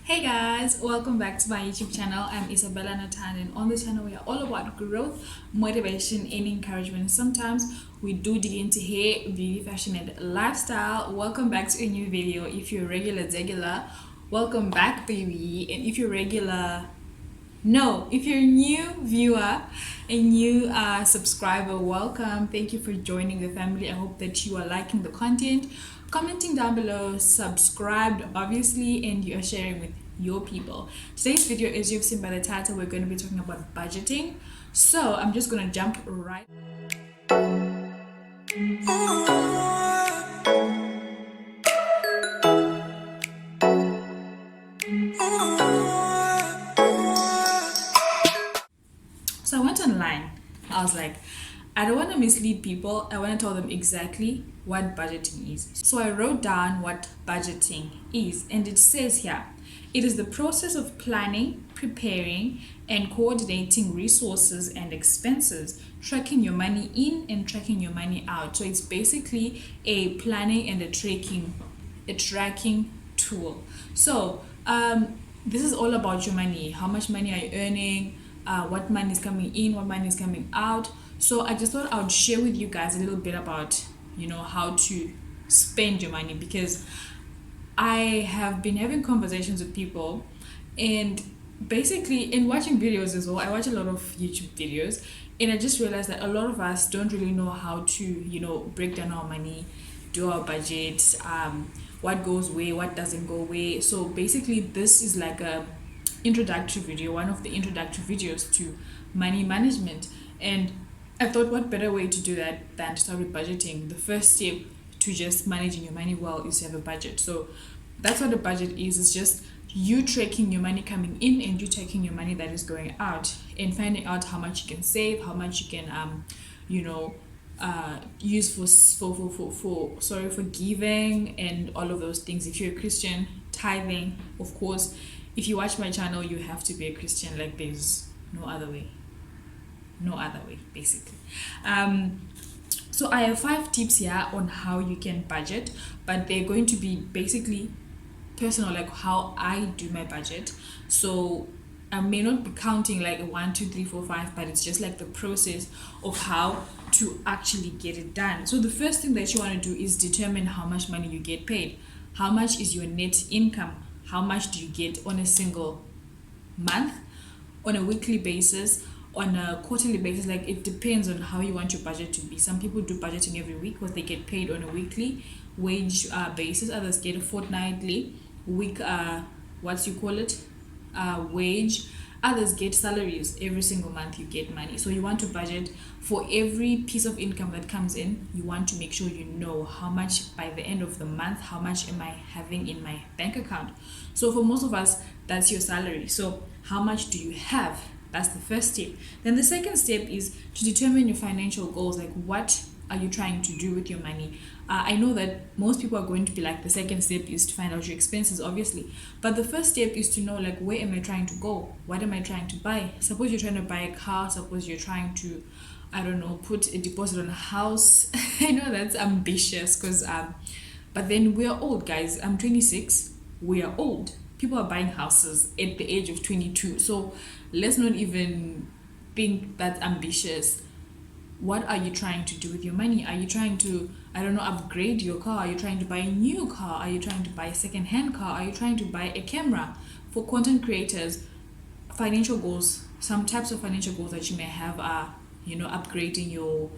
Hey guys, welcome back to my YouTube channel. I'm Isabella Natan, and on this channel we are all about growth, motivation, and encouragement. Sometimes we do dig into hair, beauty, fashion, and lifestyle. Welcome back to a new video. If you're regular, welcome back, baby. And if you're regular, no, if you're a new viewer, a new subscriber, welcome. Thank you for joining the family. I hope that you are liking the content, commenting down below, subscribed obviously, and you are sharing with your people. Today's video, as you've seen by the title, we're going to be talking about budgeting. So I'm just going to jump right. So I went online. I was like, I don't want to mislead people. I want to tell them exactly what budgeting is. So I wrote down what budgeting is, and it says here, it is the process of planning, preparing, and coordinating resources and expenses, tracking your money in and tracking your money out. So it's basically a planning and a tracking tool. So this is all about your money. How much money are you earning? What money is coming in? What money is coming out? So I just thought I would share with you guys a little bit about how to spend your money, because I have been having conversations with people, and basically in watching videos as well. I watch a lot of YouTube videos, and I just realized that a lot of us don't really know how to break down our money, do our budget, what goes where, what doesn't go where. So basically this is like a introductory video, one of the introductory videos to money management. And I thought, what better way to do that than to start with budgeting. The first step to just managing your money well is to have a budget. So that's what a budget is. It's just you tracking your money coming in and you tracking your money that is going out, and finding out how much you can save, how much you can use for giving and all of those things. If you're a Christian, tithing, of course. If you watch my channel, you have to be a Christian. Like, there's no other way, basically. So I have 5 tips here on how you can budget, but they're going to be basically personal, like how I do my budget. So I may not be counting like 1 2 3 4 5, but it's just like the process of how to actually get it done. So the first thing that you want to do is determine how much money you get paid. How much is your net income? How much do you get on a single month, on a weekly basis, on a quarterly basis? Like, it depends on how you want your budget to be. Some people do budgeting every week because they get paid on a weekly wage basis. Others get a fortnightly week wage. Others get salaries. Every single month you get money. So you want to budget for every piece of income that comes in. You want to make sure you know how much by the end of the month, how much am I having in my bank account. So for most of us, that's your salary. So how much do you have? That's the first step. Then the second step is to determine your financial goals. Like, what are you trying to do with your money? I know that most people are going to be like, the second step is to find out your expenses, obviously. But the first step is to know, like, where am I trying to go? What am I trying to buy? Suppose you're trying to buy a car. Suppose you're trying to, I don't know, put a deposit on a house. I know that's ambitious, because but then we are old, guys. I'm 26. We are old. People are buying houses at the age of 22. So let's not even think that's ambitious. What are you trying to do with your money? Are you trying to, I don't know, upgrade your car? Are you trying to buy a new car? Are you trying to buy a second-hand car? Are you trying to buy a camera? For content creators, financial goals, some types of financial goals that you may have are, upgrading your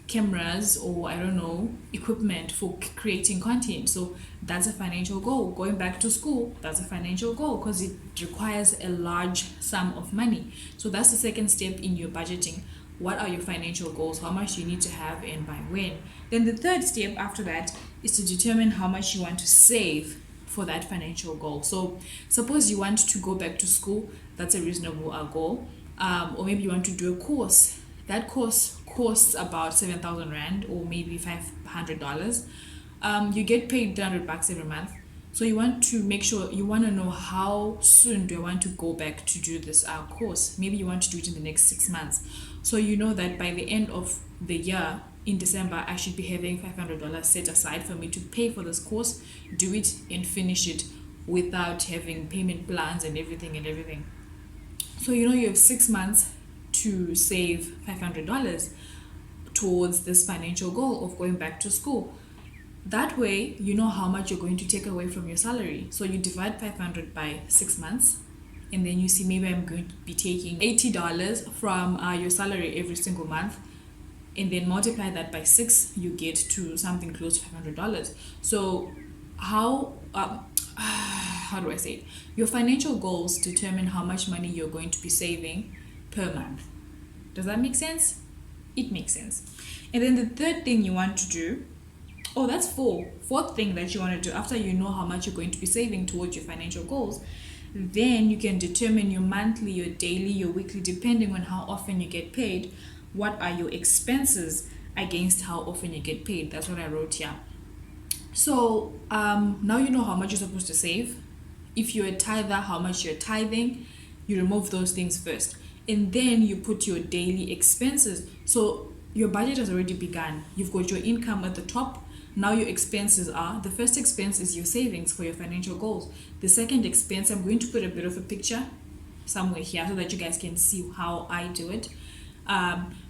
cameras, or I don't know, equipment for creating content. So that's a financial goal. Going back to school, that's a financial goal, because it requires a large sum of money. So that's the second step in your budgeting. What are your financial goals? How much do you need to have, and by when? Then the third step after that is to determine how much you want to save for that financial goal. So suppose you want to go back to school. That's a reasonable goal. Or maybe you want to do a course. That course costs about 7,000 rand, or maybe $500. You get paid $300 every month. So you want to make sure, you want to know, how soon do I want to go back to do this course? Maybe you want to do it in the next 6 months. So you know that by the end of the year, in December, I should be having $500 set aside for me to pay for this course, do it and finish it without having payment plans and everything. So you have 6 months to save $500 towards this financial goal of going back to school. That way, you know how much you're going to take away from your salary. So you divide 500 by 6 months, and then you see maybe I'm going to be taking $80 from your salary every single month, and then multiply that by 6, you get to something close to $500. So how do I say it? Your financial goals determine how much money you're going to be saving per month. Does that make sense? It makes sense. And then the third thing you want to do, that's fourth thing that you want to do after you know how much you're going to be saving towards your financial goals, then you can determine your monthly, your daily, your weekly, depending on how often you get paid. What are your expenses against how often you get paid? That's what I wrote here. So now you know how much you're supposed to save. If you're a tither, how much you're tithing, you remove those things first. And then you put your daily expenses. So your budget has already begun. You've got your income at the top. Now your expenses are, the first expense is your savings for your financial goals. The second expense, I'm going to put a bit of a picture somewhere here so that you guys can see how I do it.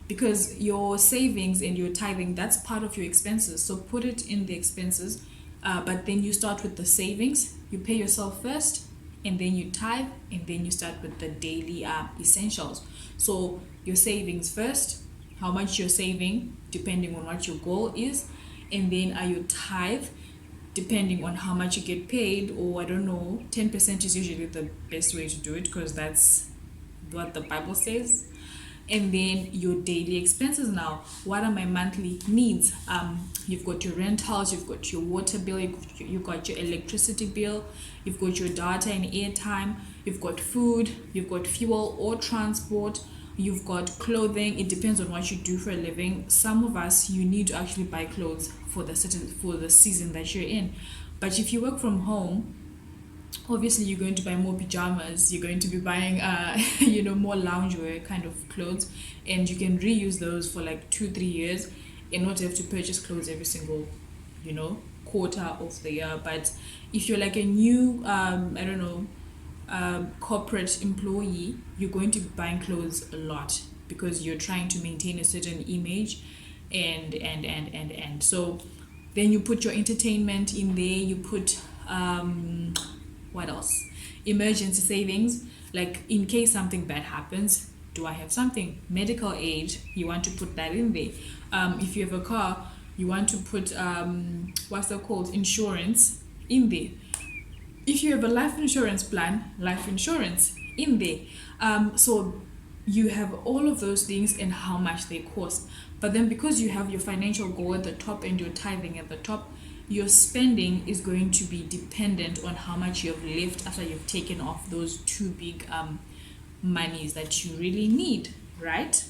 Because your savings and your tithing, that's part of your expenses. So put it in the expenses, but then you start with the savings. You pay yourself first, and then you tithe, and then you start with the daily essentials. So your savings first, how much you're saving, depending on what your goal is, and then your tithe, depending on how much you get paid, or 10% is usually the best way to do it because that's what the Bible says. And then your daily expenses. Now, what are my monthly needs? You've got your rentals, you've got your water bill, you've got your electricity bill, you've got your data and airtime, you've got food, you've got fuel or transport, you've got clothing. It depends on what you do for a living. Some of us, you need to actually buy clothes for the season that you're in. But if you work from home, obviously you're going to buy more pajamas, you're going to be buying more loungewear kind of clothes, and you can reuse those for like 2-3 years and not have to purchase clothes every single quarter of the year. But if you're like a new corporate employee, you're going to be buying clothes a lot because you're trying to maintain a certain image and so then you put your entertainment in there. You put what else? Emergency savings, like in case something bad happens, do I have something? Medical aid, you want to put that in there. If you have a car, you want to put insurance in there. If you have a life insurance plan, life insurance in there. So you have all of those things and how much they cost. But then because you have your financial goal at the top and your tithing at the top, your spending is going to be dependent on how much you have left after you've taken off those two big monies that you really need, right?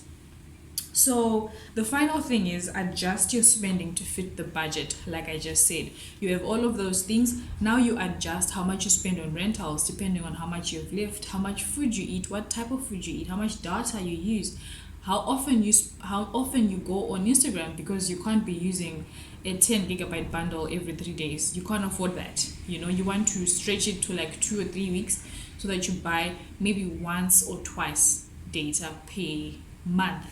So the final thing is adjust your spending to fit the budget. Like I just said, you have all of those things. Now you adjust how much you spend on rentals depending on how much you've left, how much food you eat, what type of food you eat, how much data you use, how often you go on Instagram, because you can't be using a 10 gigabyte bundle every 3 days. You can't afford that. You want to stretch it to like 2 or 3 weeks so that you buy maybe once or twice data per month,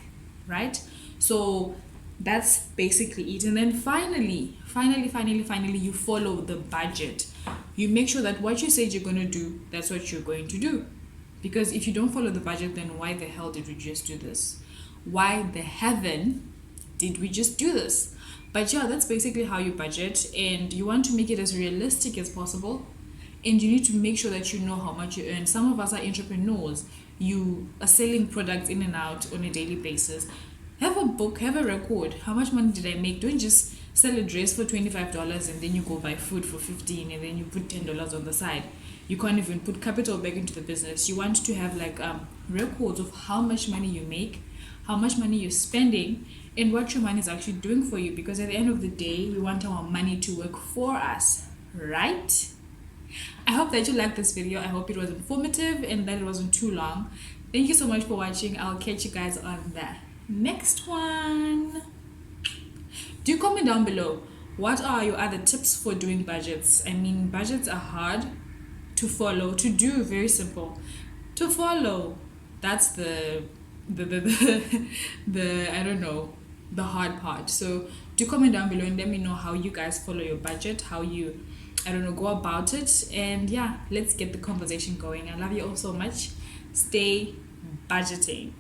right? So that's basically it. And then finally, you follow the budget. You make sure that what you said you're going to do, that's what you're going to do. Because if you don't follow the budget, then why the hell did we just do this? Why the heaven did we just do this? But yeah, that's basically how you budget, and you want to make it as realistic as possible, and you need to make sure that you know how much you earn. Some of us are entrepreneurs. You are selling products in and out on a daily basis. Have a book, have a record. How much money did I make? Don't just sell a dress for $25 and then you go buy food for $15 and then you put $10 on the side. You can't even put capital back into the business. You want to have like records of how much money you make, how much money you're spending, and what your money is actually doing for you. Because at the end of the day, we want our money to work for us, right? I hope that you liked this video. I hope it was informative and that it wasn't too long. Thank you so much for watching. I'll catch you guys on the next one. Do comment down below, what are your other tips for doing budgets? I mean, budgets are hard. to follow, to do. Very simple. To follow. That's the I don't know, the hard part. So do comment down below and let me know how you guys follow your budget, how you, I don't know, go about it. And yeah, let's get the conversation going. I love you all so much. Stay budgeting.